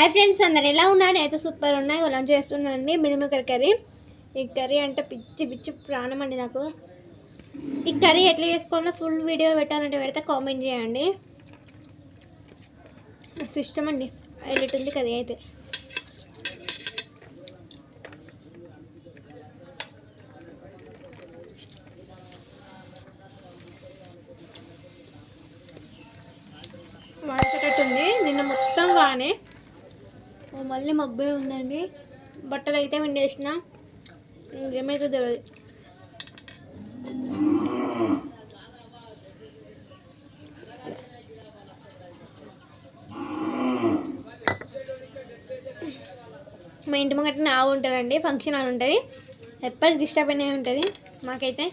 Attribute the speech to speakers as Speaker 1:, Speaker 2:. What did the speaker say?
Speaker 1: Hi friends, అందరు ఎలా ఉన్నారు? అయితే సూపర్ ఉన్నాయి. లంచ్ చేస్తున్నానండి. మినిమకర్ కర్రీ. ఈ కర్రీ అంటే పిచ్చి పిచ్చి ప్రాణం అండి నాకు. ఈ కర్రీ ఎట్లా చేసుకోవాలో ఫుల్ వీడియో పెట్టాలంటే పెడితే కామెంట్ చేయండి. ఇష్టం అండి. హైలైట్ ఉంది కర్రీ అయితే. వాడేటట్టుంది. నిన్న మొత్తం బాగానే, మళ్ళీ మబ్బే ఉందండి. బట్టలు అయితే విండేసిన, ఏమైతే తెలియదు. మా ఇంటి ముంగట ఆవు ఉంటుందండి. ఫంక్షన్ హాల్ ఉంటుంది. ఎప్పటికి డిస్టర్బ్ అనే ఉంటుంది మాకైతే.